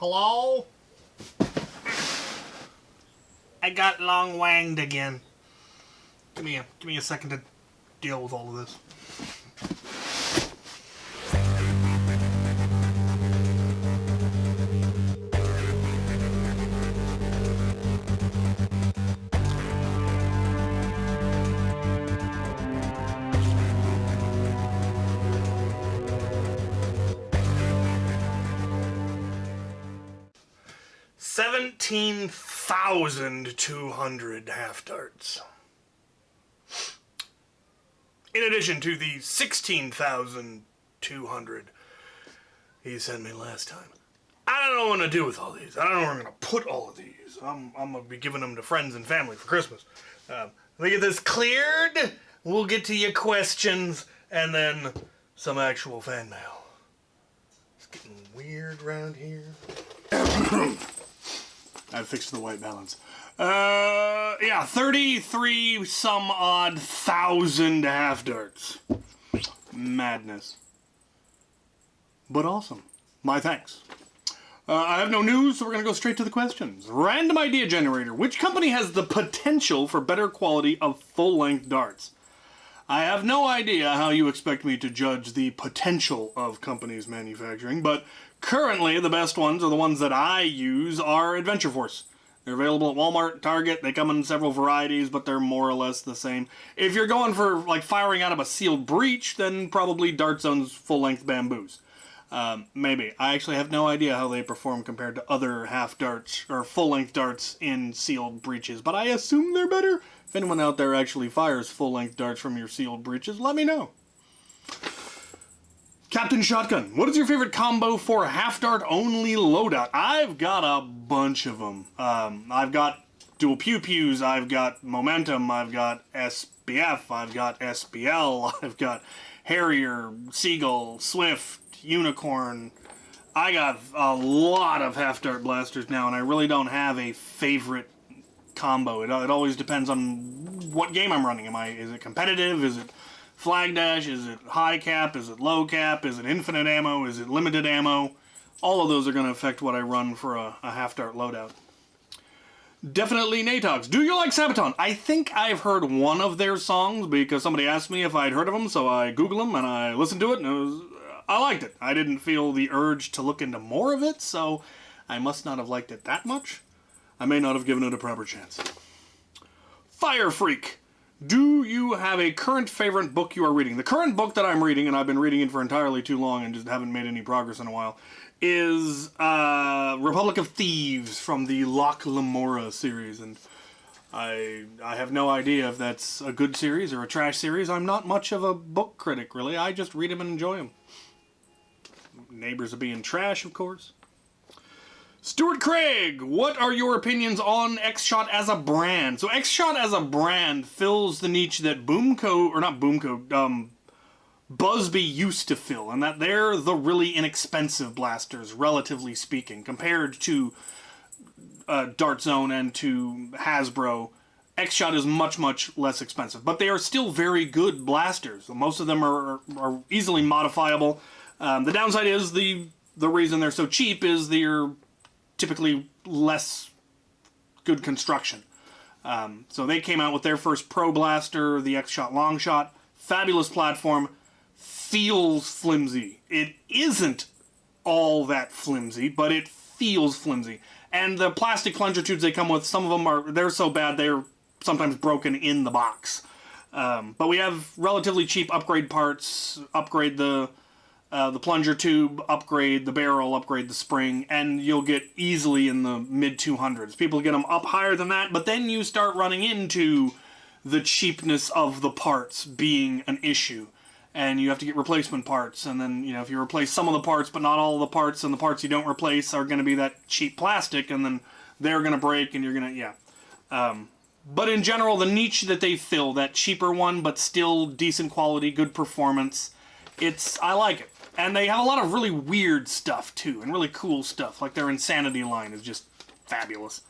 Hello? I got long-wanged again. Give me a second to deal with all of this. $17,200 half darts. In addition to the 16,200 he sent me last time. I don't know what to do with all these. I don't know where I'm going to put all of these. I'm going to be giving them to friends and family for Christmas. We get this cleared, we'll get to your questions, and then some actual fan mail. It's getting weird around here. I fixed the white balance. Yeah, 33 some odd thousand half darts. Madness. But awesome. My thanks. I have no news, so we're going to go straight to the questions. Random idea generator. Which company has the potential for better quality of full-length darts? I have no idea how you expect me to judge the potential of companies manufacturing, but currently the best ones, or the ones that I use, are Adventure Force. They're available at Walmart, Target. They come in several varieties, but they're more or less the same. If you're going for like firing out of a sealed breech, then probably Dart Zone's full-length bamboos. Maybe. I actually have no idea how they perform compared to other half darts or full-length darts in sealed breeches, but I assume they're better. If anyone out there actually fires full-length darts from your sealed breeches, let me know. Captain Shotgun, what is your favorite combo for half-dart-only loadout? I've got a bunch of them. I've got dual pew-pews, I've got momentum, I've got SBF, I've got SBL, I've got Harrier, Seagull, Swift, Unicorn. I got a lot of half-dart blasters now, and I really don't have a favorite combo. It always depends on what game I'm running. Is it competitive? Is it flag dash? Is it high cap? Is it low cap? Is it infinite ammo? Is it limited ammo? All of those are going to affect what I run for a half-dart loadout. Definitely Natox. Do you like Sabaton? I think I've heard one of their songs because somebody asked me if I'd heard of them, so I Googled them and I listened to it, and I liked it. I didn't feel the urge to look into more of it, so I must not have liked it that much. I may not have given it a proper chance. Fire Freak. Do you have a current favorite book you are reading? The current book that I'm reading, and I've been reading it for entirely too long and just haven't made any progress in a while, is Republic of Thieves from the Locke Lamora series. And I have no idea if that's a good series or a trash series. I'm not much of a book critic, really. I just read them and enjoy them. Neighbors are being trash, of course. Stuart Craig, what are your opinions on X-Shot as a brand? So X-Shot as a brand fills the niche that Busby used to fill, and that they're the really inexpensive blasters, relatively speaking, compared to Dart Zone and to Hasbro. X-Shot is much, much less expensive, but they are still very good blasters. Most of them are easily modifiable. The downside is the reason they're so cheap is they're typically less good construction. So they came out with their first Pro Blaster, the X-Shot Longshot. Fabulous platform. Feels flimsy. It isn't all that flimsy, but it feels flimsy. And the plastic plunger tubes they come with, some of them they're so bad they're sometimes broken in the box. But we have relatively cheap upgrade parts. Upgrade the plunger tube, upgrade the barrel, upgrade the spring, and you'll get easily in the mid-200s. People get them up higher than that, but then you start running into the cheapness of the parts being an issue. And you have to get replacement parts, and then, if you replace some of the parts, but not all of the parts, and the parts you don't replace are going to be that cheap plastic, and then they're going to break, and you're going to, But in general, the niche that they fill, that cheaper one, but still decent quality, good performance, I like it. And they have a lot of really weird stuff, too, and really cool stuff. Like their Insanity line is just fabulous.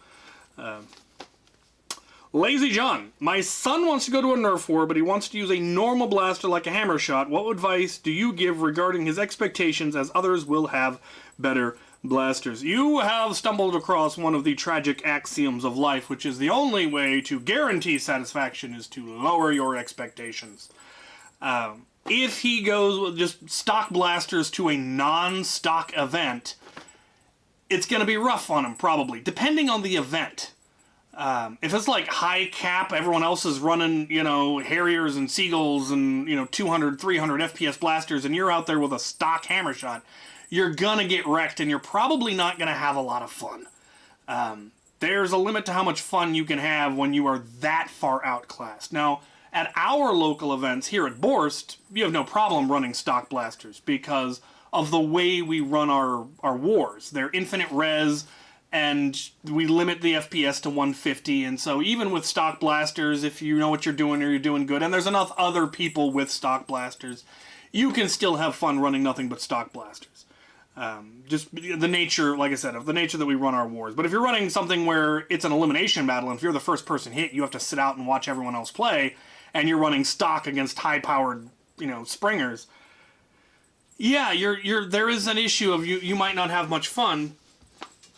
Lazy John. My son wants to go to a Nerf war, but he wants to use a normal blaster like a hammer shot. What advice do you give regarding his expectations, as others will have better blasters. You have stumbled across one of the tragic axioms of life, which is the only way to guarantee satisfaction is to lower your expectations. If he goes with just stock blasters to a non-stock event, it's going to be rough on him, probably, depending on the event. If it's like high cap, everyone else is running, Harriers and Seagulls and, 200, 300 FPS blasters, and you're out there with a stock hammer shot, you're gonna get wrecked, and you're probably not gonna have a lot of fun. There's a limit to how much fun you can have when you are that far outclassed. Now, at our local events here at Borst, you have no problem running stock blasters because of the way we run our wars. They're infinite res, and we limit the FPS to 150, and so even with stock blasters, if you know what you're doing or you're doing good, and there's enough other people with stock blasters, you can still have fun running nothing but stock blasters. Just the nature, like I said, of the nature that we run our wars. But if you're running something where it's an elimination battle, and if you're the first person hit, you have to sit out and watch everyone else play, and you're running stock against high-powered, springers, yeah, there is an issue of you might not have much fun.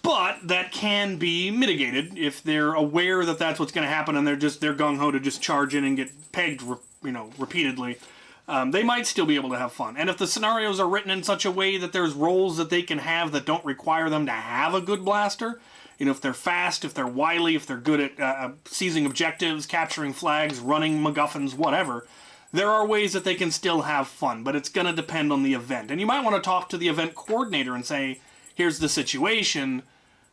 But that can be mitigated if they're aware that that's what's going to happen, and they're gung-ho to just charge in and get pegged, repeatedly. They might still be able to have fun. And if the scenarios are written in such a way that there's roles that they can have that don't require them to have a good blaster, if they're fast, if they're wily, if they're good at seizing objectives, capturing flags, running MacGuffins, whatever, there are ways that they can still have fun. But it's going to depend on the event. And you might want to talk to the event coordinator and say, here's the situation.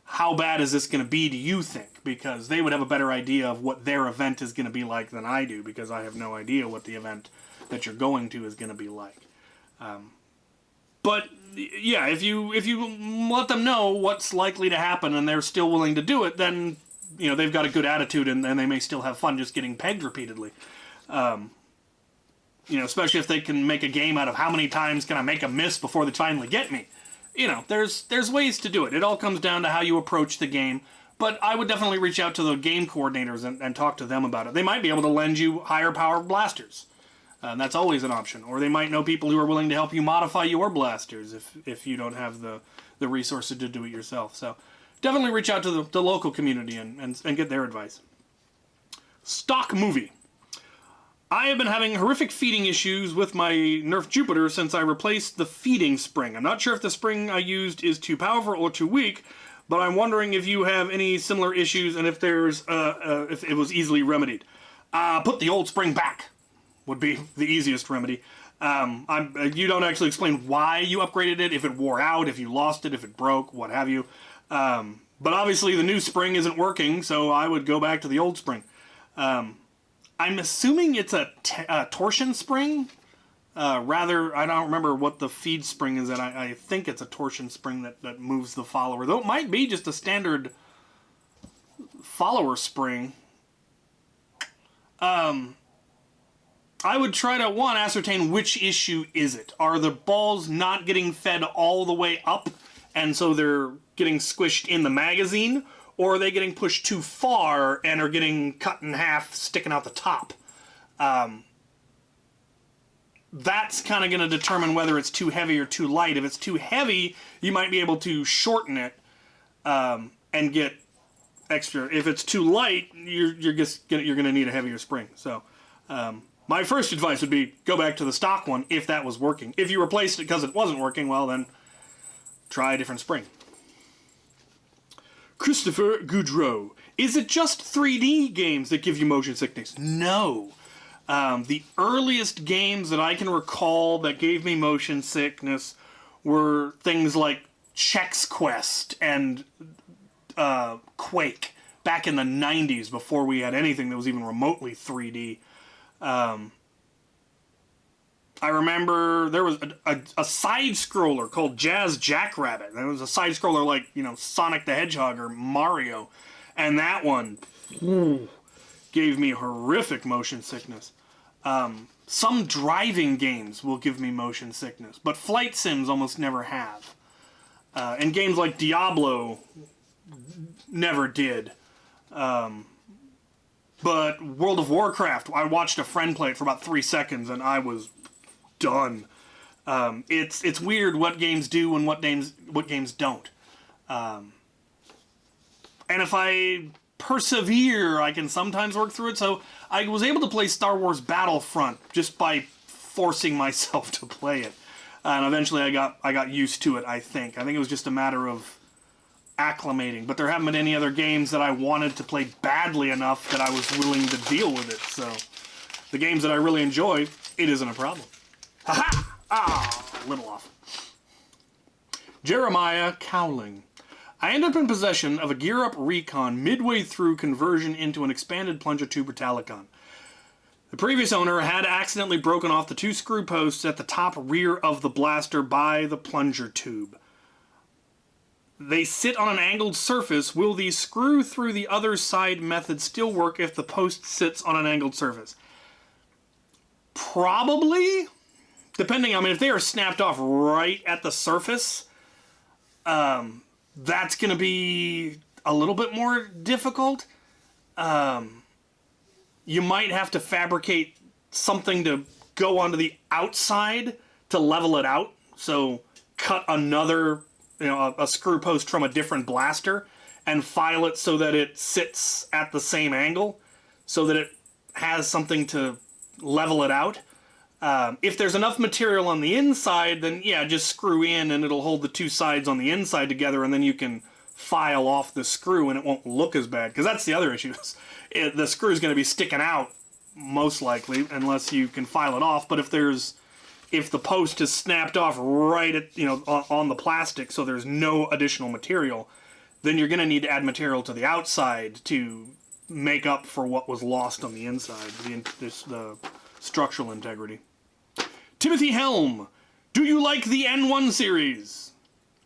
How bad is this going to be, do you think? Because they would have a better idea of what their event is going to be like than I do, because I have no idea what the event that you're going to is going to be like. But, yeah, if you let them know what's likely to happen and they're still willing to do it, then, they've got a good attitude and they may still have fun just getting pegged repeatedly. Especially if they can make a game out of how many times can I make a miss before they finally get me. There's ways to do it. It all comes down to how you approach the game. But I would definitely reach out to the game coordinators and talk to them about it. They might be able to lend you higher power blasters. That's always an option. Or they might know people who are willing to help you modify your blasters if you don't have the resources to do it yourself. So definitely reach out to the local community and get their advice. Stock movie. I have been having horrific feeding issues with my Nerf Jupiter since I replaced the feeding spring. I'm not sure if the spring I used is too powerful or too weak, but I'm wondering if you have any similar issues and if there's if it was easily remedied. Put the old spring back would be the easiest remedy. You don't actually explain why you upgraded it, if it wore out, if you lost it, if it broke, what have you. But obviously the new spring isn't working, so I would go back to the old spring. I'm assuming it's a torsion spring. Rather, I don't remember what the feed spring is, and I think it's a torsion spring that moves the follower. Though it might be just a standard follower spring. I would try to, one, ascertain which issue is it. Are the balls not getting fed all the way up, and so they're getting squished in the magazine? Or are they getting pushed too far and are getting cut in half, sticking out the top? That's kind of going to determine whether it's too heavy or too light. If it's too heavy, you might be able to shorten it and get extra. If it's too light, you're going to need a heavier spring. So my first advice would be go back to the stock one if that was working. If you replaced it because it wasn't working, well then try a different spring. Christopher Goudreau. Is it just 3D games that give you motion sickness? No. The earliest games that I can recall that gave me motion sickness were things like Chex Quest and Quake back in the 90s before we had anything that was even remotely 3D. I remember there was a side-scroller called Jazz Jackrabbit. It was a side-scroller like, Sonic the Hedgehog or Mario. And that one gave me horrific motion sickness. Some driving games will give me motion sickness, but flight sims almost never have. And games like Diablo never did. But World of Warcraft, I watched a friend play it for about 3 seconds and I was done. It's weird what games do and what games don't. And if I persevere, I can sometimes work through it. So I was able to play Star Wars Battlefront just by forcing myself to play it. And eventually I got used to it, I think. I think it was just a matter of acclimating. But there haven't been any other games that I wanted to play badly enough that I was willing to deal with it. So the games that I really enjoy, it isn't a problem. Ha-ha! Ah, a little off. Jeremiah Cowling. I end up in possession of a Gear Up Recon midway through conversion into an expanded plunger tube Italicon. The previous owner had accidentally broken off the 2 screw posts at the top rear of the blaster by the plunger tube. They sit on an angled surface. Will the screw through the other side method still work if the post sits on an angled surface? Probably. Depending, I mean, if they are snapped off right at the surface, that's going to be a little bit more difficult. You might have to fabricate something to go onto the outside to level it out. So cut another, a screw post from a different blaster and file it so that it sits at the same angle so that it has something to level it out. If there's enough material on the inside, then yeah, just screw in and it'll hold the 2 sides on the inside together, and then you can file off the screw and it won't look as bad. Because that's the other issue. The screw is going to be sticking out, most likely, unless you can file it off. But if the post is snapped off right at, on the plastic, so there's no additional material, then you're going to need to add material to the outside to make up for what was lost on the inside, the structural integrity. Timothy Helm, do you like the N1 series?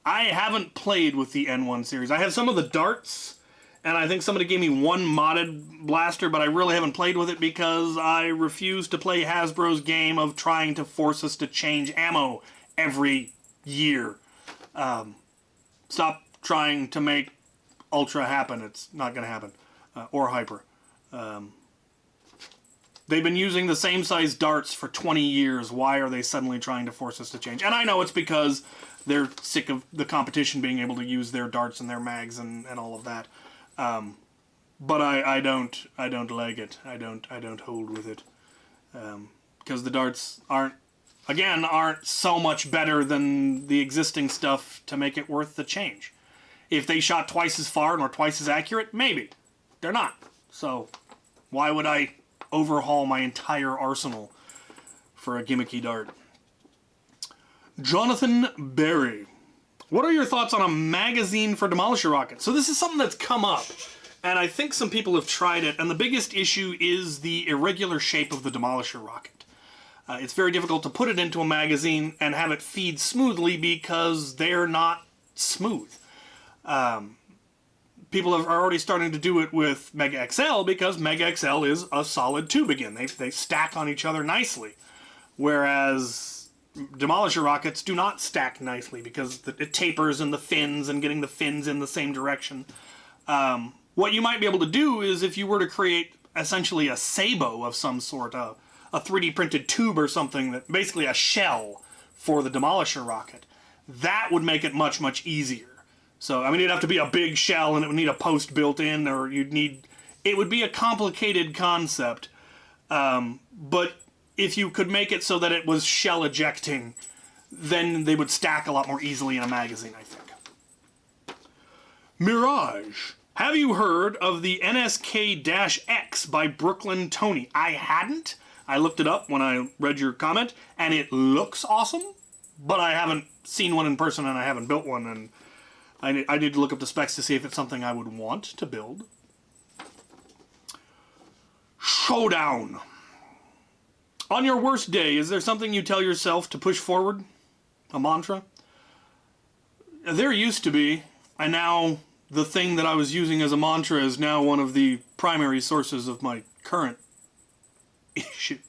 I haven't played with the N1 series. I have some of the darts, and I think somebody gave me one modded blaster, but I really haven't played with it because I refuse to play Hasbro's game of trying to force us to change ammo every year. Stop trying to make Ultra happen. It's not going to happen. Or Hyper. They've been using the same size darts for 20 years. Why are they suddenly trying to force us to change? And I know it's because they're sick of the competition being able to use their darts and their mags and all of that. But I don't like it. I don't hold with it. Because the darts aren't so much better than the existing stuff to make it worth the change. If they shot twice as far and were twice as accurate, maybe. They're not. So why would I overhaul my entire arsenal for a gimmicky dart? Jonathan Berry. What are your thoughts on a magazine for Demolisher rockets? So this is something that's come up, and I think some people have tried it, and the biggest issue is the irregular shape of the Demolisher rocket. It's very difficult to put it into a magazine and have it feed smoothly because they're not smooth. People are already starting to do it with Mega XL because Mega XL is a solid tube again. They stack on each other nicely. Whereas Demolisher rockets do not stack nicely because it tapers in the fins and getting the fins in the same direction. What you might be able to do is if you were to create essentially a sabot of some sort, a 3D printed tube or something, that basically a shell for the Demolisher rocket, that would make it much, much easier. So, I mean, it'd have to be a big shell, and it would need a post built in, or it would be a complicated concept. But if you could make it so that it was shell ejecting, then they would stack a lot more easily in a magazine, I think. Mirage. Have you heard of the NSK-X by Brooklyn Tony? I hadn't. I looked it up when I read your comment, and it looks awesome, but I haven't seen one in person, and I haven't built one, and I need to look up the specs to see if it's something I would want to build. Showdown. On your worst day, is there something you tell yourself to push forward? A mantra? There used to be, and now the thing that I was using as a mantra is now one of the primary sources of my current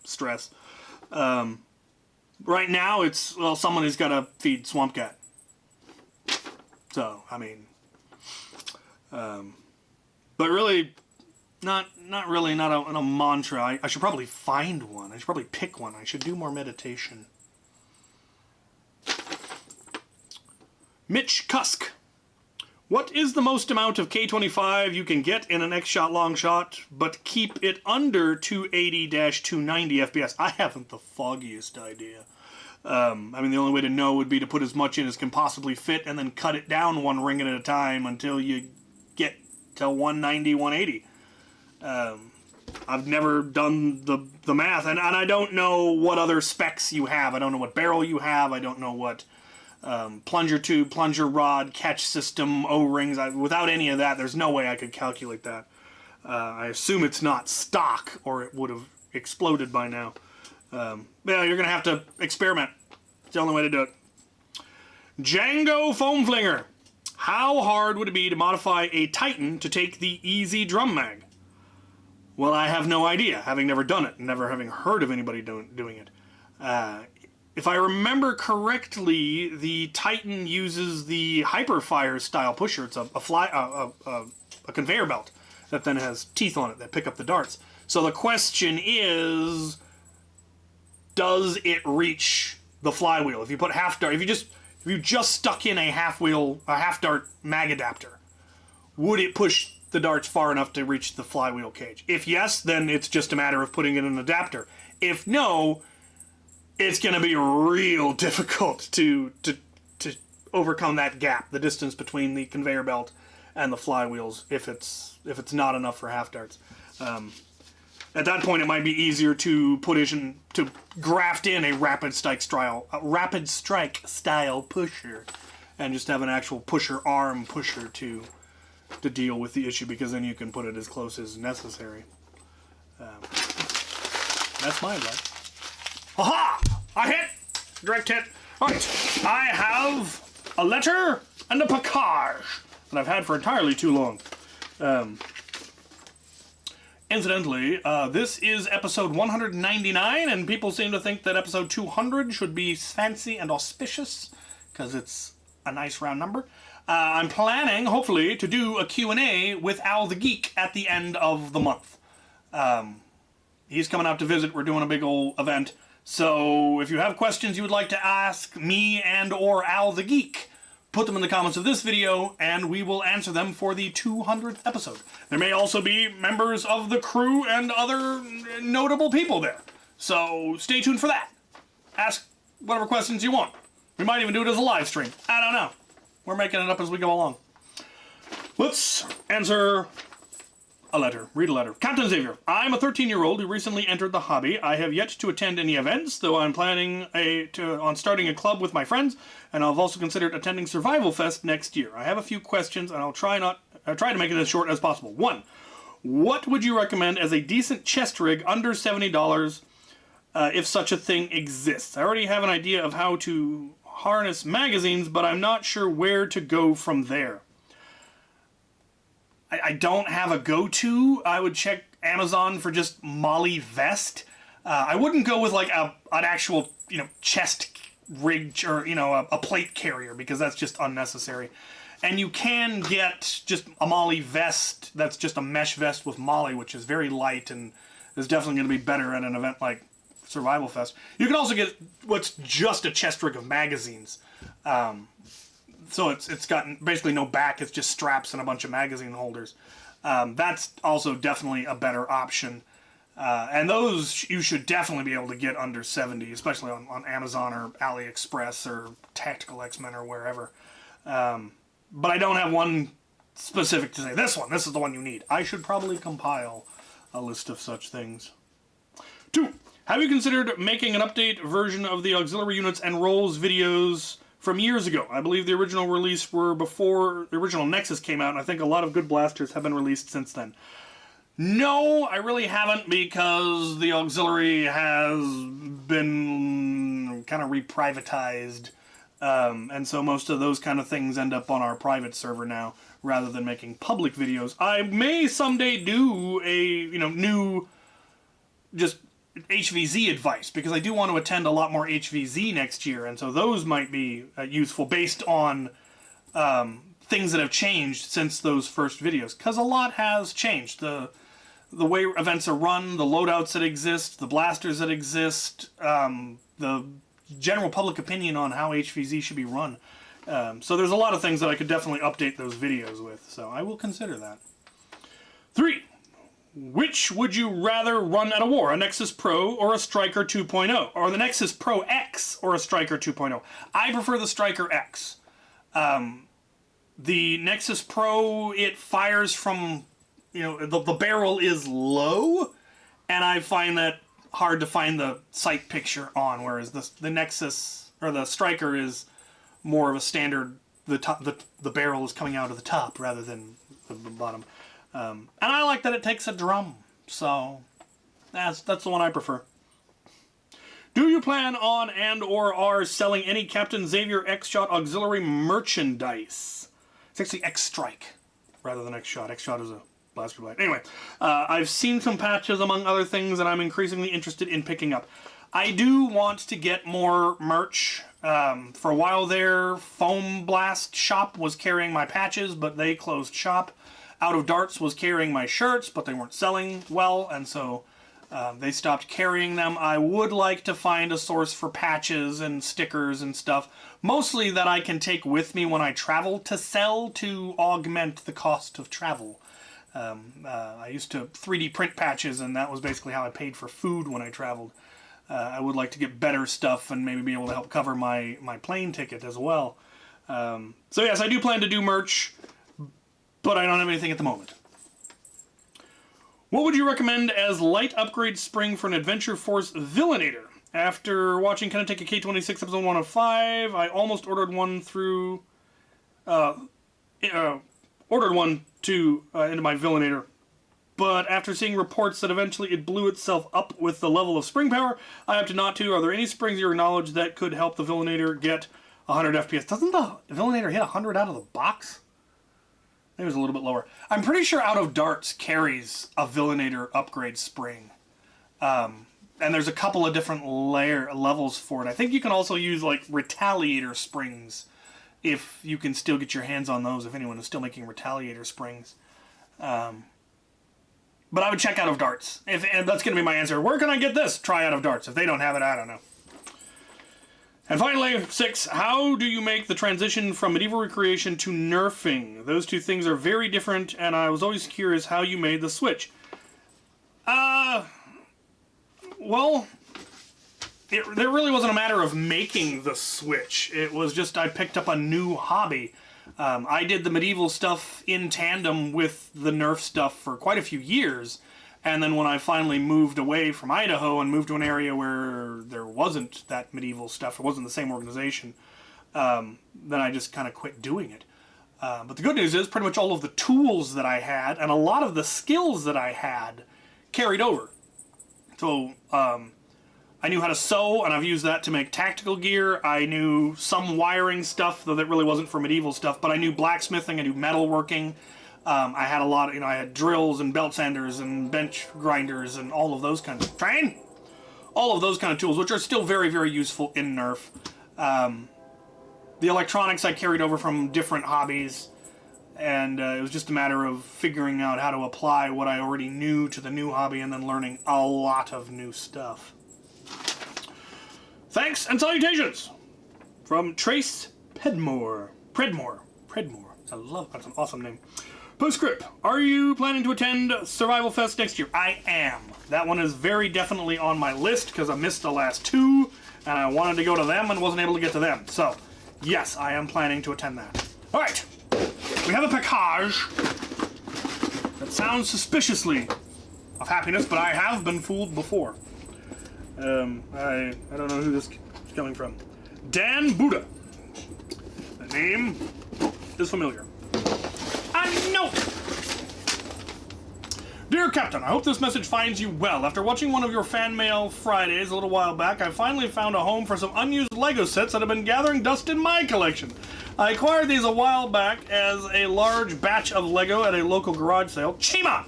stress. Right now it's, well, someone has got to feed Swamp Cat. So, I mean, but really, not a mantra. I should probably find one. I should probably pick one. I should do more meditation. Mitch Cusk. What is the most amount of K25 you can get in an X-Shot long shot, but keep it under 280-290 FPS? I haven't the foggiest idea. I mean, the only way to know would be to put as much in as can possibly fit and then cut it down one ring at a time until you get to 190, 180. I've never done the math, and I don't know what other specs you have. I don't know what barrel you have. I don't know what plunger tube, plunger rod, catch system, O-rings. Without any of that, there's no way I could calculate that. I assume it's not stock, or it would have exploded by now. Yeah, you're going to have to experiment. It's the only way to do it. Django Foam Flinger. How hard would it be to modify a Titan to take the easy drum mag? Well, I have no idea, having never done it, never having heard of anybody doing it. If I remember correctly, the Titan uses the Hyperfire style pusher. It's a conveyor belt that then has teeth on it that pick up the darts. So the question is, does it reach the flywheel? If you put half dart, if you just stuck in a half dart mag adapter, would it push the darts far enough to reach the flywheel cage? If yes, then it's just a matter of putting in an adapter. If no, it's going to be real difficult to overcome that gap, the distance between the conveyor belt and the flywheels, if it's not enough for half darts. At that point, it might be easier to graft in a rapid strike style pusher, and just have an actual arm pusher to deal with the issue, because then you can put it as close as necessary. That's my advice. Aha! I hit! Direct hit. Alright, I have a letter and a package that I've had for entirely too long. Incidentally, this is episode 199, and people seem to think that episode 200 should be fancy and auspicious, because it's a nice round number. I'm planning, hopefully, to do a Q&A with Al the Geek at the end of the month. He's coming out to visit. We're doing a big old event. So if you have questions you would like to ask me and or Al the Geek, put them in the comments of this video, and we will answer them for the 200th episode. There may also be members of the crew and other notable people there. So stay tuned for that. Ask whatever questions you want. We might even do it as a live stream. I don't know. We're making it up as we go along. Let's answer a letter. Read a letter. Captain Xavier, I'm a 13-year-old who recently entered the hobby. I have yet to attend any events, though I'm planning on starting a club with my friends, and I've also considered attending Survival Fest next year. I have a few questions, and I'll try to make it as short as possible. 1. What would you recommend as a decent chest rig under $70 if such a thing exists? I already have an idea of how to harness magazines, but I'm not sure where to go from there. I don't have a go-to. I would check Amazon for just Molly vest. I wouldn't go with like an actual, chest rig or, a plate carrier, because that's just unnecessary. And you can get just a Molly vest that's just a mesh vest with Molly, which is very light and is definitely going to be better at an event like Survival Fest. You can also get what's just a chest rig of magazines. So it's got basically no back, it's just straps and a bunch of magazine holders. That's also definitely a better option. And those you should definitely be able to get under 70, especially on Amazon or AliExpress or Tactical X-Men or wherever. But I don't have one specific to say, this is the one you need. I should probably compile a list of such things. 2. Have you considered making an update version of the auxiliary units and roles videos from years ago? I believe the original release were before the original Nexus came out, and I think a lot of good blasters have been released since then. No, I really haven't, because the auxiliary has been kind of reprivatized, and so most of those kind of things end up on our private server now, rather than making public videos. I may someday do a, new, just HVZ advice, because I do want to attend a lot more HVZ next year, and so those might be useful based on things that have changed since those first videos, because a lot has changed. The way events are run, the loadouts that exist, the blasters that exist, the general public opinion on how HVZ should be run So there's a lot of things that I could definitely update those videos with, so I will consider that. 3. Which would you rather run at a war, a Nexus Pro or a Striker 2.0? Or the Nexus Pro X or a Striker 2.0? I prefer the Striker X. The Nexus Pro, it fires from, you know, the barrel is low, and I find that hard to find the sight picture on, whereas the Nexus, or the Striker, is more of a standard, the barrel is coming out of the top rather than the bottom. And I like that it takes a drum, so that's the one I prefer. Do you plan on and or are selling any Captain Xavier X-Shot auxiliary merchandise? It's actually X-Strike rather than X-Shot. X-Shot is a blaster blade. Anyway, I've seen some patches among other things that I'm increasingly interested in picking up. I do want to get more merch. For a while there, Foam Blast Shop was carrying my patches, but they closed shop. Out of Darts was carrying my shirts, but they weren't selling well, and so they stopped carrying them. I would like to find a source for patches and stickers and stuff, mostly that I can take with me when I travel to sell to augment the cost of travel. I used to 3D print patches, and that was basically how I paid for food when I traveled. I would like to get better stuff and maybe be able to help cover my plane ticket as well. So yes, I do plan to do merch, but I don't have anything at the moment. What would you recommend as light upgrade spring for an Adventure Force Villainator? After watching Can I Take a K-26 episode 1 of 5, I almost ordered one through... ordered one to into my Villainator, but after seeing reports that eventually it blew itself up with the level of spring power, I opted not to. Are there any springs you acknowledge that could help the Villainator get 100 FPS? Doesn't the Villainator hit 100 out of the box? Maybe it was a little bit lower. I'm pretty sure Out of Darts carries a Villainator upgrade spring. And there's a couple of different levels for it. I think you can also use like Retaliator springs if you can still get your hands on those, if anyone is still making Retaliator springs. But I would check Out of Darts. And that's going to be my answer. Where can I get this? Try Out of Darts. If they don't have it, I don't know. And finally, 6, how do you make the transition from medieval recreation to nerfing? Those two things are very different, and I was always curious how you made the switch. Well, there really wasn't a matter of making the switch. It was just I picked up a new hobby. I did the medieval stuff in tandem with the Nerf stuff for quite a few years, and then when I finally moved away from Idaho and moved to an area where there wasn't that medieval stuff, it wasn't the same organization, then I just kind of quit doing it. But the good news is pretty much all of the tools that I had and a lot of the skills that I had carried over. So I knew how to sew, and I've used that to make tactical gear. I knew some wiring stuff, though that really wasn't for medieval stuff, but I knew blacksmithing, I knew metalworking. I had a lot of, I had drills and belt sanders and bench grinders and all of those kinds of... all of those kind of tools, which are still very, very useful in Nerf. The electronics I carried over from different hobbies, and it was just a matter of figuring out how to apply what I already knew to the new hobby and then learning a lot of new stuff. Thanks and salutations from Trace Predmore. That's an awesome name. Postscript, are you planning to attend Survival Fest next year? I am. That one is very definitely on my list because I missed the last 2 and I wanted to go to them and wasn't able to get to them. So, yes, I am planning to attend that. Alright, we have a package that sounds suspiciously of happiness, but I have been fooled before. I don't know who this is coming from. Dan Buddha. The name is familiar. I know! Dear Captain, I hope this message finds you well. After watching one of your fan mail Fridays a little while back, I finally found a home for some unused Lego sets that have been gathering dust in my collection. I acquired these a while back as a large batch of Lego at a local garage sale. Chima!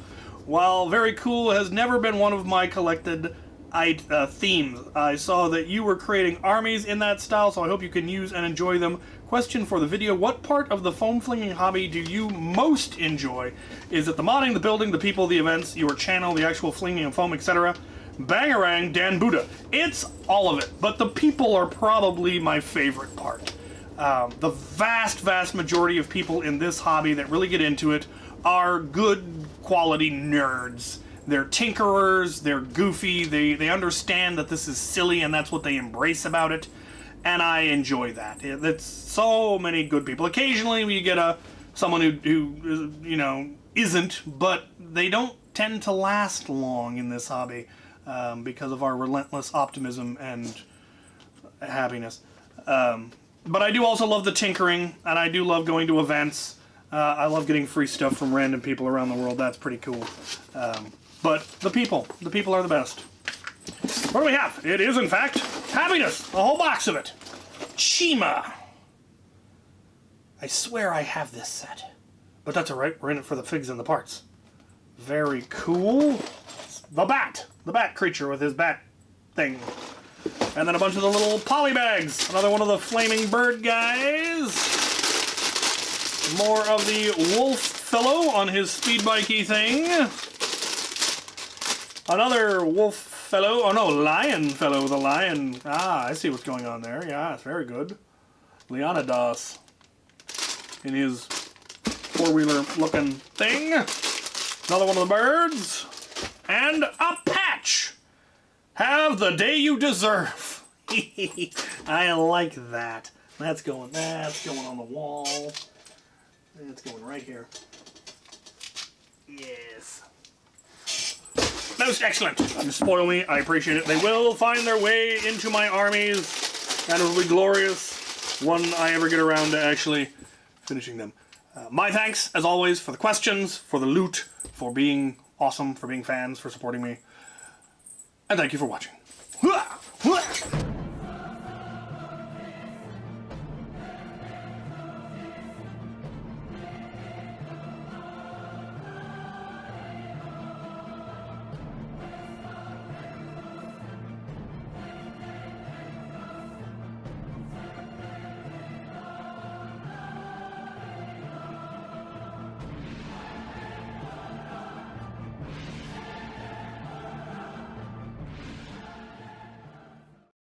While very cool, has never been one of my collected themes. I saw that you were creating armies in that style, so I hope you can use and enjoy them. Question for the video, what part of the foam flinging hobby do you most enjoy? Is it the modding, the building, the people, the events, your channel, the actual flinging of foam, etc.? Bangarang, Dan Buddha. It's all of it, but the people are probably my favorite part. The vast majority of people in this hobby that really get into it are good quality nerds. They're tinkerers, they're goofy, they understand that this is silly and that's what they embrace about it, and I enjoy that. It's so many good people. Occasionally we get someone who you know, isn't, but they don't tend to last long in this hobby because of our relentless optimism and happiness. But I do also love the tinkering, and I do love going to events. I love getting free stuff from random people around the world. That's pretty cool. But the people are the best. What do we have? It is, in fact, happiness. A whole box of it. Chima. I swear I have this set. But that's alright. We're in it for the figs and the parts. Very cool. The bat. The bat creature with his bat thing. And then a bunch of the little poly bags. Another one of the flaming bird guys. More of the wolf fellow on his speed bikey thing. Another wolf fellow. Oh no, lion fellow with a lion. Ah, I see what's going on there. Yeah, it's very good. Leonidas. In his four-wheeler looking thing. Another one of the birds. And a patch. Have the day you deserve. I like that. That's going on the wall. That's going right here. Yes. Most excellent. You spoil me. I appreciate it. They will find their way into my armies, and it will be glorious when I ever get around to actually finishing them. My thanks, as always, for the questions, for the loot, for being awesome, for being fans, for supporting me. And thank you for watching.